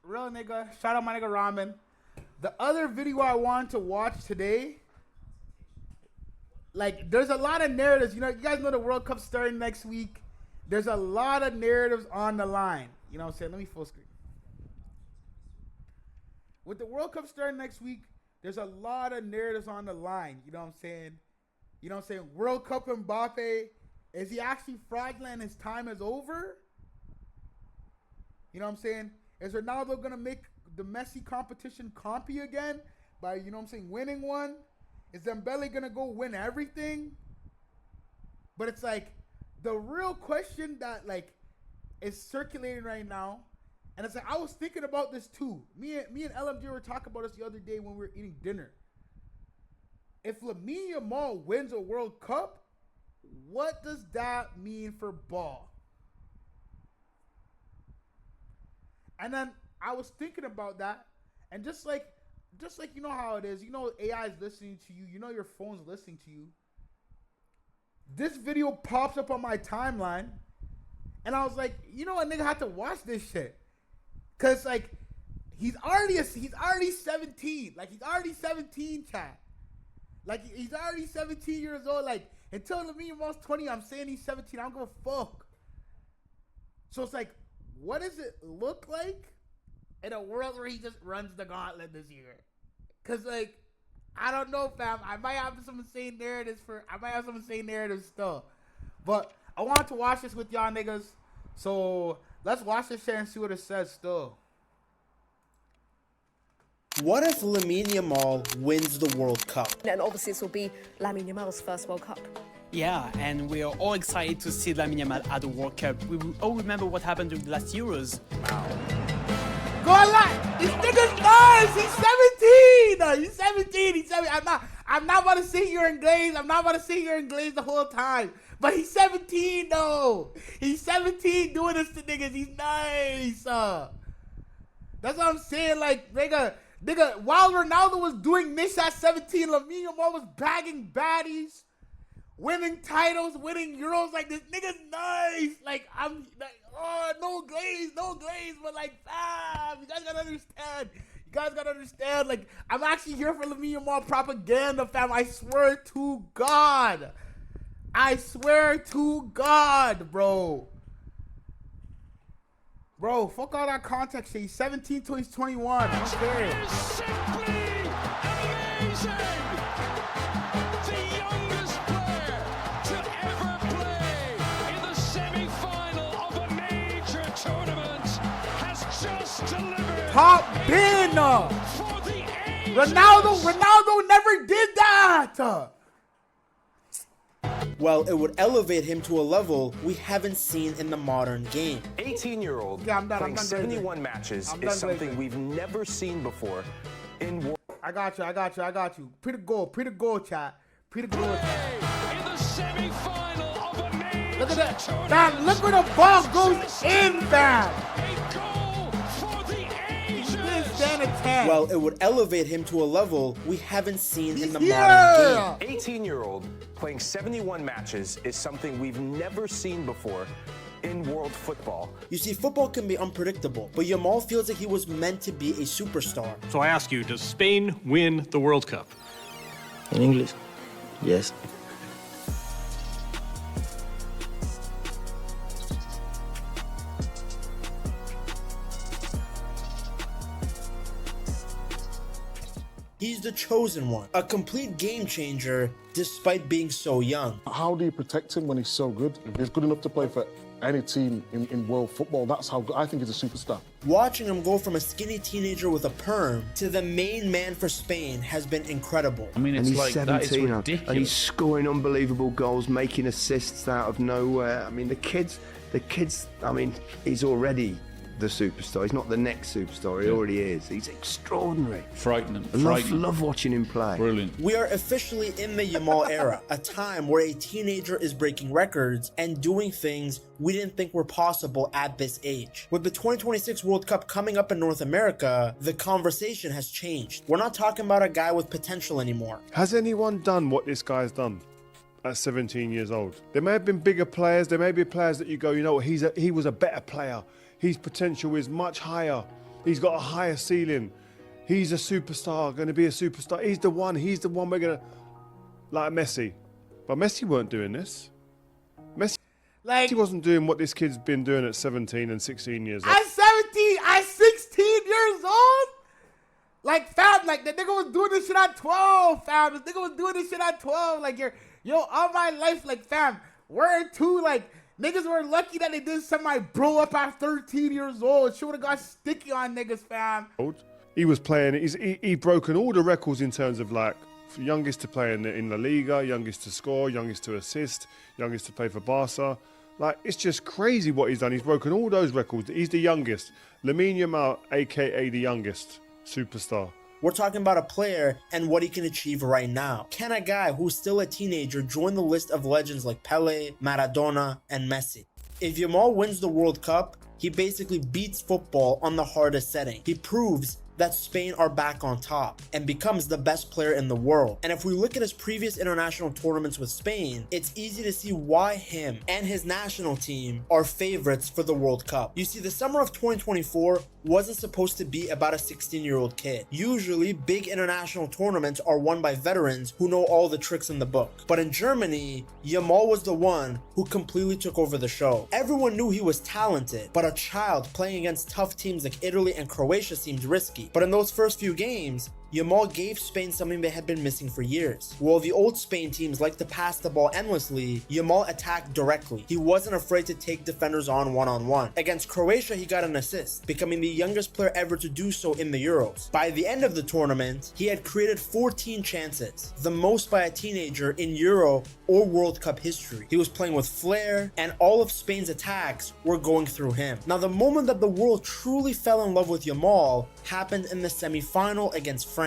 real nigga. Shout out my nigga Ramen. The other video I wanted to watch today, like, there's a lot of narratives. You know, you guys know the World Cup starting next week. There's a lot of narratives on the line. You know what I'm saying? Let me full screen. With the World Cup starting next week, there's a lot of narratives on the line. You know what I'm saying? You know what I'm saying? World Cup Mbappe, is he actually fraudulent? His time is over? You know what I'm saying? Is Ronaldo going to make the Messi competition compy again by, you know what I'm saying, winning one? Is Dembele going to go win everything? But it's like, the real question that, like, is circulating right now, and it's like, I was thinking about this too. Me and LMG were talking about this the other day when we were eating dinner. If Lamine Yamal wins a World Cup, what does that mean for ball? And then I was thinking about that, and just like you know how it is, you know AI is listening to you, you know your phone's listening to you. This video pops up on my timeline, and I was like, you know what, nigga, had to watch this shit, cause like he's already 17, like he's already 17, chat. Like, he's already 17 years old. Like, until Lamine Yamal's 20, I'm saying he's 17. I don't give a fuck. So it's like, what does it look like in a world where he just runs the gauntlet this year? Because, like, I don't know, fam. I might have some insane narratives still. But I want to watch this with y'all niggas. So let's watch this shit and see what it says still. What if Lamine Yamal wins the World Cup? And obviously this will be Lamine Yamal's first World Cup. Yeah, and we are all excited to see Lamine Yamal at the World Cup. We all remember what happened during the last Euros. Wow. Go on, lie. This nigga's nice. He's 17. He's 17. He's 17. I'm not about to sit here and glaze. I'm not about to sit here and glaze the whole time. But he's 17 though. He's 17 doing this to niggas. He's nice. That's what I'm saying. Like, nigga, while Ronaldo was doing this at 17, Lamine Yamal was bagging baddies, winning titles, winning Euros. Like, this nigga's nice. Like, I'm like, oh, no glaze, but like, you guys gotta understand. Like, I'm actually here for Lamine Yamal propaganda, fam. I swear to God, bro. Bro, fuck all that context shit. He's 17 till he's 21. I don't care. It is simply amazing! The youngest player to ever play in the semi-final of a major tournament has just delivered. Top bin. For the age. Ronaldo never did that. Well, it would elevate him to a level we haven't seen in the modern game. 18-year-old playing 71 matches is something we've never seen before in. I got you. Pre the goal, chat. In the semi-final of a major Look at that. tournament. Fam, look where the ball goes in, fam. A goal for the He ages. didn't stand a chance. Well, it would elevate him to a level we haven't seen in the He's modern here. game. 18-year-old playing 71 matches is something we've never seen before in world football. You see, football can be unpredictable, but Yamal feels like he was meant to be a superstar. So I ask you, does Spain win the World Cup? In English? Yes. He's the chosen one, a complete game changer despite being so young. How do you protect him when he's so good? If he's good enough to play for any team in world football, that's how I think he's a superstar. Watching him go from a skinny teenager with a perm to the main man for Spain has been incredible. I mean, it's And he's like, 17 that is and ridiculous. he's scoring unbelievable goals, making assists out of nowhere. I mean, the kids, I mean, he's already the superstar. He's not the next superstar, he already is. He's extraordinary. Frightening. I love watching him play. Brilliant. We are officially in the Yamal era, a time where a teenager is breaking records and doing things we didn't think were possible at this age. With the 2026 World Cup coming up in North America, the conversation has changed. We're not talking about a guy with potential anymore. Has anyone done what this guy's done at 17 years old? There may have been bigger players, there may be players that you go, you know what, he was a better player. His potential is much higher. He's got a higher ceiling. He's a superstar, going to be a superstar. He's the one we're going to... Like Messi. But Messi weren't doing this. Messi wasn't doing what this kid's been doing at 17 and 16 years old. At 17, at 16 years old? Like, fam, like, the nigga was doing this shit at 12, fam. The nigga was doing this shit at 12. Like, yo, all my life, like, fam, we're too, like, niggas were lucky that they didn't send my bro up at 13 years old. She would have got sticky on niggas, fam. He was playing, he broken all the records in terms of, like, youngest to play in La Liga, youngest to score, youngest to assist, youngest to play for Barca. Like, it's just crazy what he's done. He's broken all those records. He's the youngest. Lamine Yamal, a.k.a. the youngest superstar. We're talking about a player and what he can achieve right now. Can a guy who's still a teenager join the list of legends like Pele, Maradona, and Messi? If Yamal wins the World Cup, he basically beats football on the hardest setting. He proves that Spain are back on top and becomes the best player in the world. And if we look at his previous international tournaments with Spain, it's easy to see why him and his national team are favorites for the World Cup. You see, the summer of 2024 wasn't supposed to be about a 16-year-old kid. Usually, big international tournaments are won by veterans who know all the tricks in the book. But in Germany, Yamal was the one who completely took over the show. Everyone knew he was talented, but a child playing against tough teams like Italy and Croatia seemed risky. But in those first few games, Yamal gave Spain something they had been missing for years. While the old Spain teams liked to pass the ball endlessly, Yamal attacked directly. He wasn't afraid to take defenders on one-on-one. Against Croatia, he got an assist, becoming the youngest player ever to do so in the Euros. By the end of the tournament, he had created 14 chances, the most by a teenager in Euro or World Cup history. He was playing with flair, and all of Spain's attacks were going through him. Now, the moment that the world truly fell in love with Yamal happened in the semi-final against France.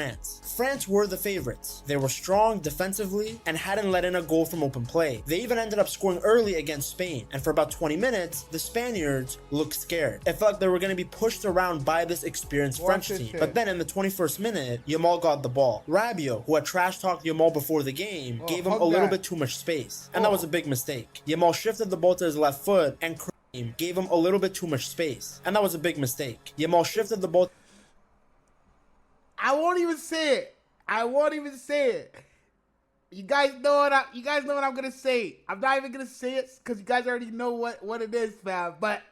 France were the favorites. They were strong defensively and hadn't let in a goal from open play. They even ended up scoring early against Spain, and for about 20 minutes, the Spaniards looked scared. It felt like they were going to be pushed around by this experienced French team. But then in the 21st minute, Yamal got the ball. Rabiot, who had trash-talked Yamal before the game, gave him a little bit too much space, and that was a big mistake. Yamal shifted the ball to his left foot and gave him a little bit too much space, and that was a big mistake. Yamal shifted the ball. I won't even say it. I won't even say it. You guys know what I'm gonna say. I'm not even gonna say it because you guys already know what it is, fam. But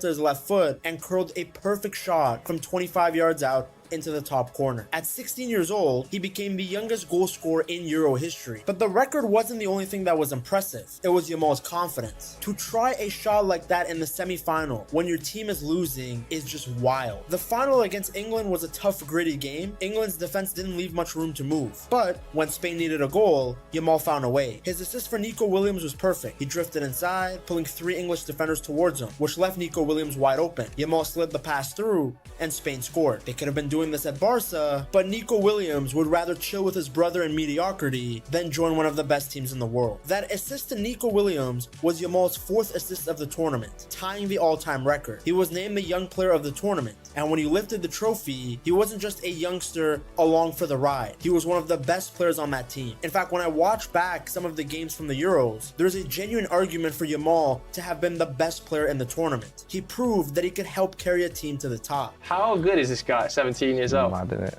to his left foot and curled a perfect shot from 25 yards out into the top corner. At 16 years old, he became the youngest goal scorer in Euro history. But the record wasn't the only thing that was impressive. It was Yamal's confidence. To try a shot like that in the semi-final when your team is losing is just wild. The final against England was a tough, gritty game. England's defense didn't leave much room to move. But when Spain needed a goal, Yamal found a way. His assist for Nico Williams was perfect. He drifted inside, pulling 3 English defenders towards him, which left Nico Williams wide open. Yamal slid the pass through, and Spain scored. They could have been doing this at Barca, but Nico Williams would rather chill with his brother in mediocrity than join one of the best teams in the world. That assist to Nico Williams was Yamal's 4th assist of the tournament, tying the all-time record. He was named the young player of the tournament, and when he lifted the trophy, he wasn't just a youngster along for the ride. He was one of the best players on that team. In fact, when I watch back some of the games from the Euros, there's a genuine argument for Yamal to have been the best player in the tournament. He proved that he could help carry a team to the top. How good is this guy at 17 years old? Mad, innit?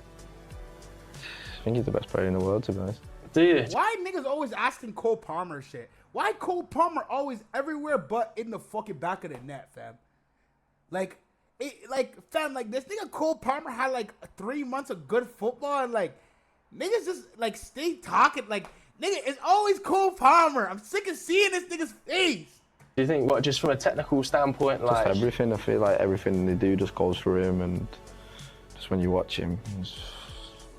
I think he's the best player in the world, to be honest. Do you? Why niggas always asking Cole Palmer shit? Why Cole Palmer always everywhere but in the fucking back of the net, fam? Like this nigga Cole Palmer had like 3 months of good football and like niggas just like stay talking like nigga it's always Cole Palmer. I'm sick of seeing this nigga's face. Do you think, what, just from a technical standpoint, like... Just everything, I feel like everything they do just goes through him, and just when you watch him, it's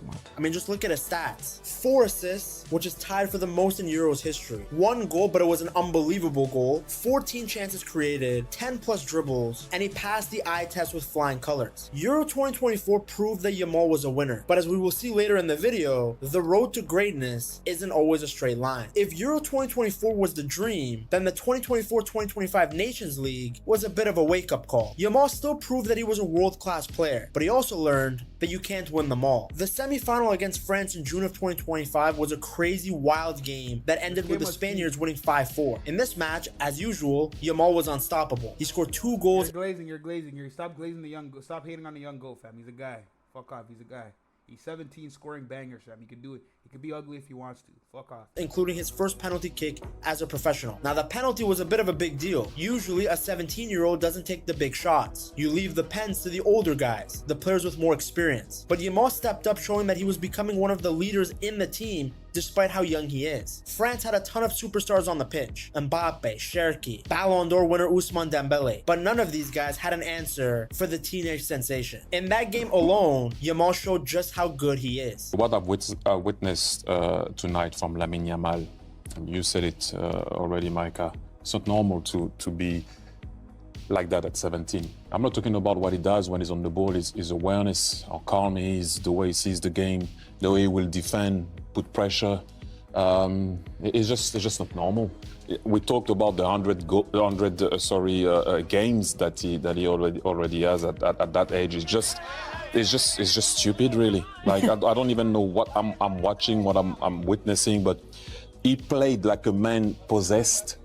mad. I mean, just look at his stats. 4 assists, which is tied for the most in Euros history. 1 goal, but it was an unbelievable goal. 14 chances created, 10 plus dribbles, and he passed the eye test with flying colors. Euro 2024 proved that Yamal was a winner, but as we will see later in the video, the road to greatness isn't always a straight line. If Euro 2024 was the dream, then the 2024-2025 Nations League was a bit of a wake-up call. Yamal still proved that he was a world-class player, but he also learned that you can't win them all. The semi-final against France in June of 2025 was a crazy, wild game that ended with the Spaniards winning 5-4. In this match, as usual, Yamal was unstoppable. He scored 2 goals. You're glazing. Stop glazing the young. Stop hating on the young goat, fam. He's a guy. Fuck off. He's a guy. He's 17, scoring bangers, fam. He can do it. He can be ugly if he wants to. Fuck off. Including his first penalty kick as a professional. Now, the penalty was a bit of a big deal. Usually, a 17-year-old doesn't take the big shots. You leave the pens to the older guys, the players with more experience. But Yamal stepped up, showing that he was becoming one of the leaders in the team, despite how young he is. France had a ton of superstars on the pitch. Mbappe, Cherki, Ballon d'Or winner Ousmane Dembele. But none of these guys had an answer for the teenage sensation. In that game alone, Yamal showed just how good he is. What I've witnessed tonight from Lamine Yamal, and you said it already, Micah, it's not normal to be like that at 17. I'm not talking about what he does when he's on the ball, his awareness, how calm he is, the way he sees the game, the way he will defend, put pressure. It's just not normal. We talked about the 100 games that he already has at that age. It's just stupid, really. Like I don't even know what I'm watching, what I'm witnessing, but he played like a man possessed.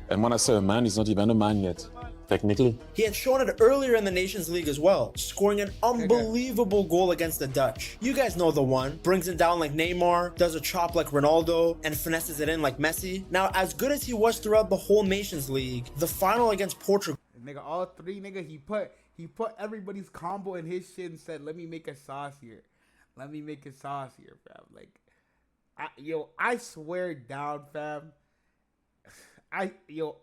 And when I say a man, he's not even a man yet. Technically. He had shown it earlier in the Nations League as well, scoring an unbelievable goal against the Dutch. You guys know the one. Brings it down like Neymar, does a chop like Ronaldo, and finesses it in like Messi. Now, as good as he was throughout the whole Nations League, the final against Portugal... Nigga, all three, nigga, he put everybody's combo in his shit and said, let me make a sauce here. Let me make a sauce here, fam. Like, I swear down, fam.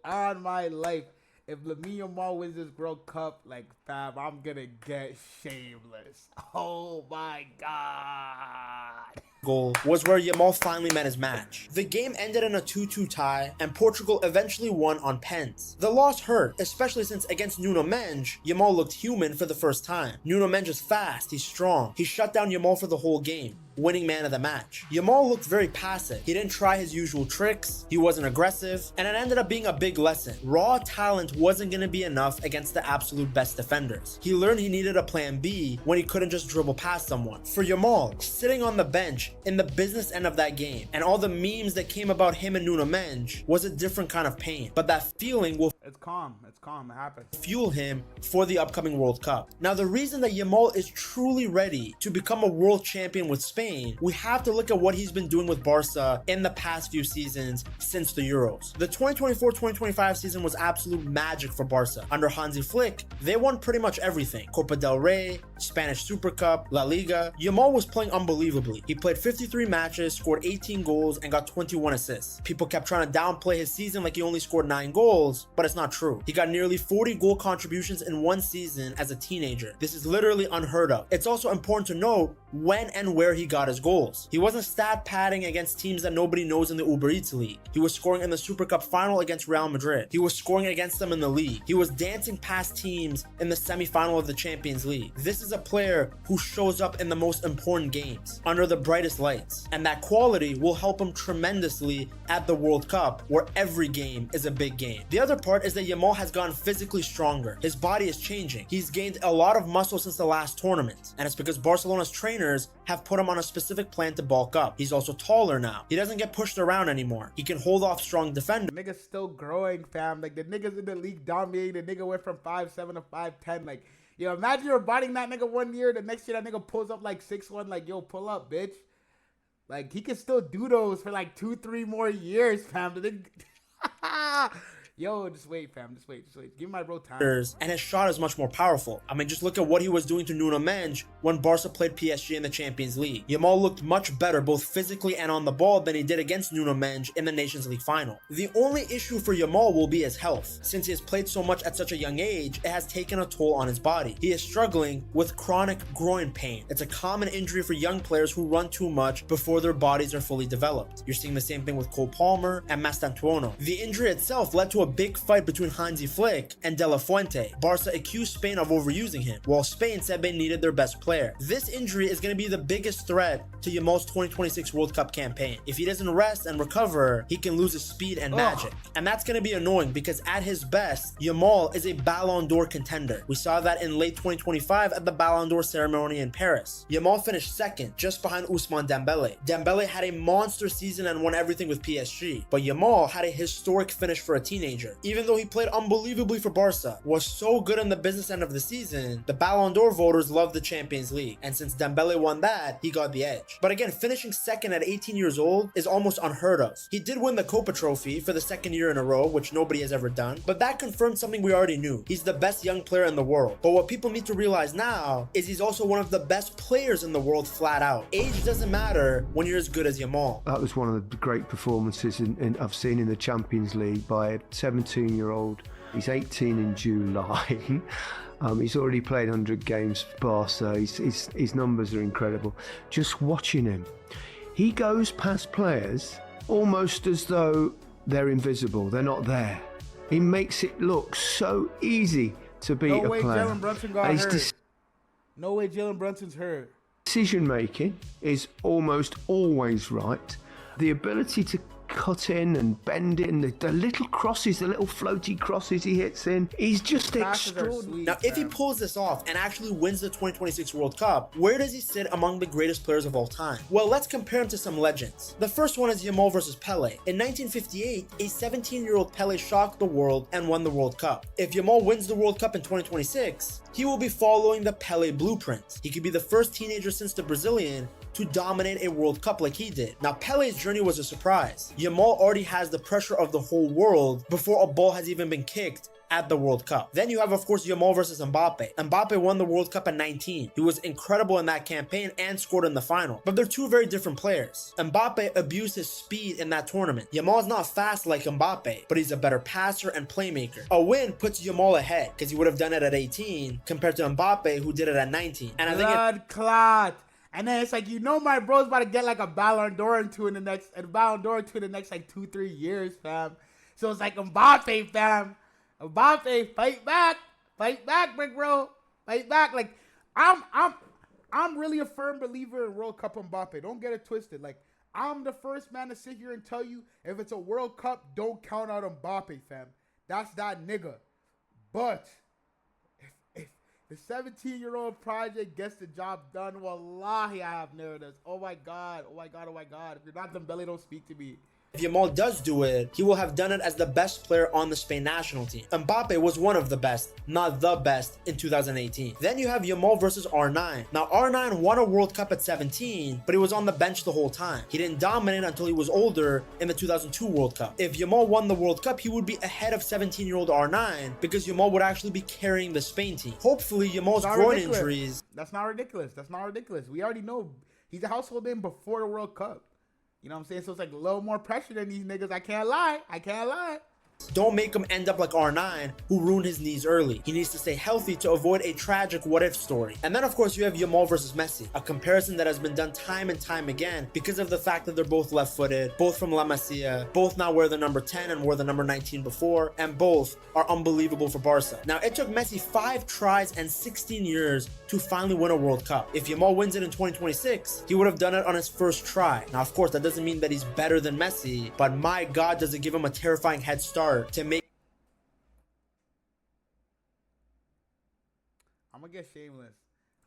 On my life, if Lamine Yamal wins this World Cup, like, fam, I'm gonna get shameless. Oh my God. Goal was where Yamal finally met his match. The game ended in a 2-2 tie, and Portugal eventually won on pens. The loss hurt, especially since against Nuno Mendes, Yamal looked human for the first time. Nuno Mendes is fast, he's strong. He shut down Yamal for the whole game, winning man of the match. Yamal looked very passive. He didn't try his usual tricks, he wasn't aggressive, and it ended up being a big lesson. Raw talent wasn't going to be enough against the absolute best defenders. He learned he needed a plan B when he couldn't just dribble past someone. For Yamal, sitting on the bench in the business end of that game, and all the memes that came about him and Nuno Mendes was a different kind of pain, but that feeling will It's calm, it happens. Fuel him for the upcoming World Cup. Now, the reason that Yamal is truly ready to become a world champion with Spain, we have to look at what he's been doing with Barca in the past few seasons since the Euros. The 2024-2025 season was absolute magic for Barca. Under Hansi Flick, they won pretty much everything. Copa del Rey, Spanish Super Cup, La Liga. Yamal was playing unbelievably. He played 53 matches, scored 18 goals, and got 21 assists. People kept trying to downplay his season like he only scored 9 goals, but it's not true. He got nearly 40 goal contributions in one season as a teenager. This is literally unheard of. It's also important to note when and where he got his goals. He wasn't stat padding against teams that nobody knows in the Uber Eats League. He was scoring in the Super Cup final against Real Madrid. He was scoring against them in the league. He was dancing past teams in the semi-final of the Champions League. This is a player who shows up in the most important games, under the brightest lights, and that quality will help him tremendously at the World Cup, where every game is a big game. The other part is that Yamal has gone physically stronger. His body is changing. He's gained a lot of muscle since the last tournament, and it's because Barcelona's trainers have put him on a specific plan to bulk up. He's also taller now. He doesn't get pushed around anymore. He can hold off strong defenders. The nigga's still growing, fam. Like, the niggas in the league dominating. The nigga went from 5'7" to 5'10". Like, yo, imagine you're biting that nigga 1 year. The next year, that nigga pulls up like 6'1". Like, yo, pull up, bitch. Like, he can still do those for like 2-3 more years, fam. The nigga... Yo, just wait, fam. Just wait. Give my bro time. And his shot is much more powerful. I mean, just look at what he was doing to Nuno Mendes when Barca played PSG in the Champions League. Yamal looked much better, both physically and on the ball, than he did against Nuno Mendes in the Nations League final. The only issue for Yamal will be his health. Since he has played so much at such a young age, it has taken a toll on his body. He is struggling with chronic groin pain. It's a common injury for young players who run too much before their bodies are fully developed. You're seeing the same thing with Cole Palmer and Mastantuono. The injury itself led to a big fight between Hansi Flick and De La Fuente. Barca accused Spain of overusing him, while Spain said they needed their best player. This injury is going to be the biggest threat to Yamal's 2026 World Cup campaign. If he doesn't rest and recover, he can lose his speed and magic. And that's going to be annoying because at his best, Yamal is a Ballon d'Or contender. We saw that in late 2025 at the Ballon d'Or ceremony in Paris. Yamal finished second, just behind Ousmane Dembele. Dembele had a monster season and won everything with PSG, but Yamal had a historic finish for a teenager. Even though he played unbelievably for Barca, was so good in the business end of the season, the Ballon d'Or voters loved the Champions League, and since Dembele won that, he got the edge. But again, finishing second at 18 years old is almost unheard of. He did win the Copa Trophy for the second year in a row, which nobody has ever done, but that confirmed something we already knew. He's the best young player in the world. But what people need to realize now is he's also one of the best players in the world flat out. Age doesn't matter when you're as good as Yamal. That was one of the great performances I've seen in the Champions League by a 17-year-old. He's 18 in July. He's already played 100 games for Barca. His numbers are incredible. Just watching him, he goes past players almost as though they're invisible. They're not there. He makes it look so easy to beat a player. No way Jalen Brunson got hurt. No way Jalen Brunson's hurt. Decision making is almost always right. The ability to cut in and bend in, the little crosses, the little floaty crosses he hits in, he's just extraordinary. Now, if he pulls this off and actually wins the 2026 World Cup, where does he sit among the greatest players of all time? Well, let's compare him to some legends. The first one is Yamal versus Pele. In 1958, a 17-year-old Pele shocked the world and won the World Cup. If Yamal wins the World Cup in 2026, he will be following the Pele blueprint. He could be the first teenager since the Brazilian to dominate a World Cup like he did. Now, Pele's journey was a surprise. Yamal already has the pressure of the whole world before a ball has even been kicked at the World Cup. Then you have, of course, Yamal versus Mbappe. Mbappe won the World Cup at 19. He was incredible in that campaign and scored in the final. But they're two very different players. Mbappe abused his speed in that tournament. Yamal's not fast like Mbappe, but he's a better passer and playmaker. A win puts Yamal ahead because he would have done it at 18 compared to Mbappe, who did it at 19. And I think Blood clot. And then it's like, you know, my bro's about to get like a Ballon d'Or into in the next, like 2-3 years, fam. So it's like Mbappe, fam. Mbappe, fight back, big bro, fight back. Like, I'm really a firm believer in World Cup Mbappe. Don't get it twisted. Like, I'm the first man to sit here and tell you, if it's a World Cup, don't count out Mbappe, fam. That's that nigga. But the 17-year-old project gets the job done. Wallahi, I have narratives. Oh my God. If you're not Dembele, don't speak to me. if Yamal does do it, he will have done it as the best player on the Spain national team. Mbappe was one of the best, not the best, in 2018. Then you have Yamal versus R9. Now R9 won a World Cup at 17, but he was on the bench the whole time. He didn't dominate until he was older in the 2002 World Cup. If Yamal won the World Cup, he would be ahead of 17-year-old R9 because Yamal would actually be carrying the Spain team. Hopefully Yamal's groin injuries... That's not ridiculous. We already know he's a household name before the World Cup. You know what I'm saying? So it's like a little more pressure than these niggas. I can't lie. Don't make him end up like R9, who ruined his knees early. He needs to stay healthy to avoid a tragic what-if story. And then, of course, you have Yamal versus Messi, a comparison that has been done time and time again because of the fact that they're both left-footed, both from La Masia, both now wear the number 10 and wore the number 19 before, and both are unbelievable for Barca. Now, it took Messi 5 tries and 16 years to finally win a World Cup. If Yamal wins it in 2026, he would have done it on his first try. Now, of course, that doesn't mean that he's better than Messi, but my God, does it give him a terrifying head start to make.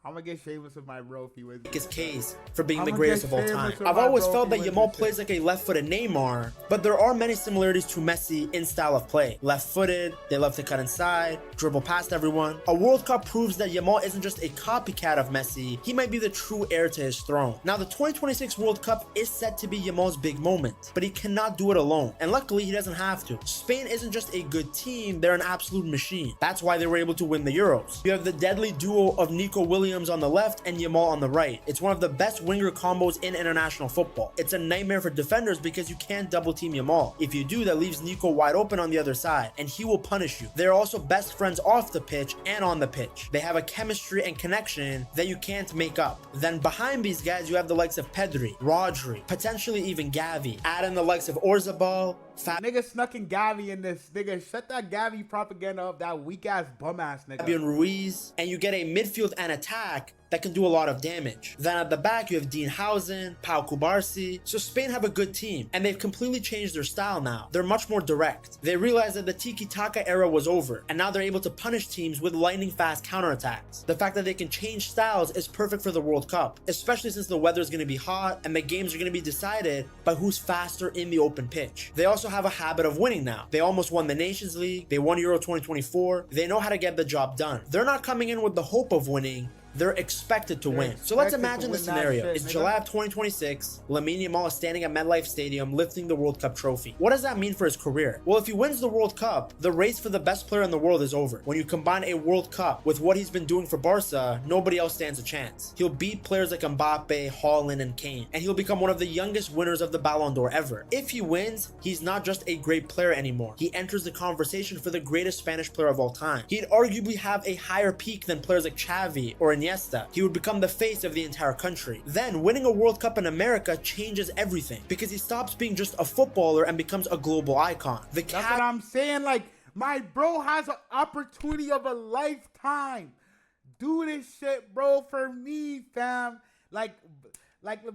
I'm gonna get shameless with my bro if he wins his case for being the greatest of all time. I've always felt that Yamal plays like a left-footed Neymar, but there are many similarities to Messi in style of play. Left-footed, they love to cut inside, dribble past everyone. A World Cup proves that Yamal isn't just a copycat of Messi, he might be the true heir to his throne. Now, the 2026 World Cup is set to be Yamal's big moment, but he cannot do it alone, and luckily he doesn't have to. Spain isn't just a good team, they're an absolute machine. That's why they were able to win the Euros. You have the deadly duo of Nico Williams on the left and Yamal on the right. It's one of the best winger combos in international football. It's a nightmare for defenders because you can't double team Yamal. If you do, that leaves Nico wide open on the other side, and he will punish you. They're also best friends off the pitch and on the pitch. They have a chemistry and connection that you can't make up. Then behind these guys, you have the likes of Pedri, Rodri, potentially even Gavi. Add in the likes of Orzabal, Nigga snuck in Gavi in this. Nigga, shut that Gavi propaganda up. That weak ass bum ass nigga. Fabian Ruiz, and you get a midfield and attack that can do a lot of damage. Then at the back, you have Dean Housen, Pau Kubarsi. So Spain have a good team, and they've completely changed their style now. They're much more direct. They realized that the tiki-taka era was over, and now they're able to punish teams with lightning-fast counterattacks. The fact that they can change styles is perfect for the World Cup, especially since the weather is going to be hot, and the games are going to be decided by who's faster in the open pitch. They also have a habit of winning now. They almost won the Nations League, they won Euro 2024, they know how to get the job done. They're not coming in with the hope of winning, they're expected to win. So let's imagine the scenario. It's July of 2026. Lamine Yamal is standing at MetLife Stadium lifting the World Cup trophy. What does that mean for his career? Well, if he wins the World Cup, the race for the best player in the world is over. When you combine a World Cup with what he's been doing for Barca, nobody else stands a chance. He'll beat players like Mbappe, Haaland, and Kane, and he'll become one of the youngest winners of the Ballon d'Or ever. If he wins, he's not just a great player anymore. He enters the conversation for the greatest Spanish player of all time. He'd arguably have a higher peak than players like Xavi or Iniesta. He would become the face of the entire country. Then, winning a World Cup in America changes everything because he stops being just a footballer and becomes a global icon. That's what I'm saying. Like, my bro has an opportunity of a lifetime. Do this shit, bro, for me, fam. Like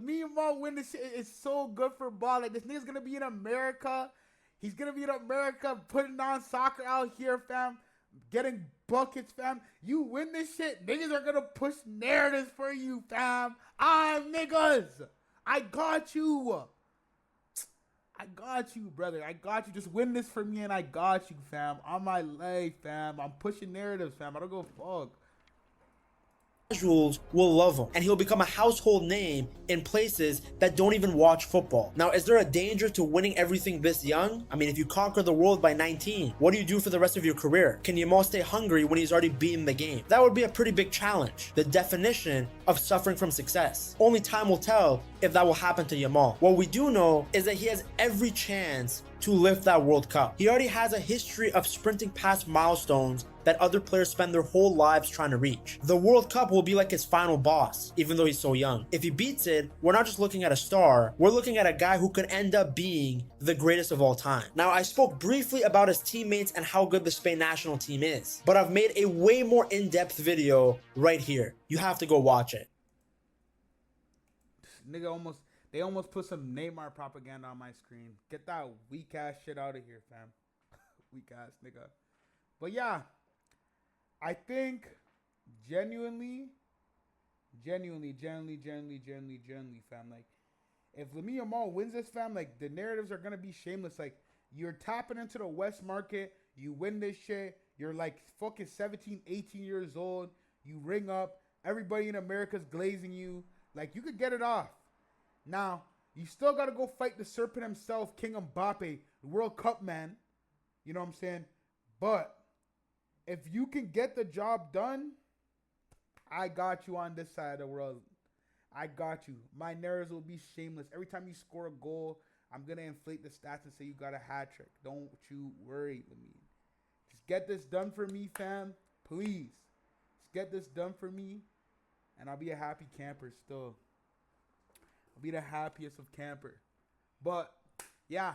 me and Mo win this shit. It's so good for ball. Like, this nigga's gonna be in America. He's gonna be in America putting on soccer out here, fam. Getting buckets, fam. You win this shit, niggas are gonna push narratives for you, fam. Niggas. I got you. I got you, brother. I got you. Just win this for me and I got you, fam. On my leg, fam. I'm pushing narratives, fam. I don't go fuck. Casuals will love him, and he'll become a household name in places that don't even watch football. Now, is there a danger to winning everything this young? I mean, if you conquer the world by 19, what do you do for the rest of your career? Can Yamal stay hungry when he's already beaten the game? That would be a pretty big challenge. The definition of suffering from success. Only time will tell if that will happen to Yamal. What we do know is that he has every chance to lift that World Cup. He already has a history of sprinting past milestones that other players spend their whole lives trying to reach. The World Cup will be like his final boss, even though he's so young. If he beats it, we're not just looking at a star, we're looking at a guy who could end up being the greatest of all time. Now, I spoke briefly about his teammates and how good the Spain national team is, but I've made a way more in-depth video right here. You have to go watch it. Nigga they almost put some Neymar propaganda on my screen. Get that weak ass shit out of here, fam. Weak ass nigga. But yeah, I think genuinely, fam. Like, if Lamine Yamal wins this, fam, like, the narratives are gonna be shameless. Like, you're tapping into the West market, you win this shit, you're like fucking 17, 18 years old, you ring up, everybody in America's glazing you. Like, you could get it off. Now, you still got to go fight the serpent himself, King Mbappe, World Cup man. You know what I'm saying? But if you can get the job done, I got you on this side of the world. I got you. My narratives will be shameless. Every time you score a goal, I'm going to inflate the stats and say you got a hat trick. Don't you worry, Lamine. Just get this done for me, fam. Please. Just get this done for me, and I'll be a happy camper still. I'll be the happiest of camper. But, yeah,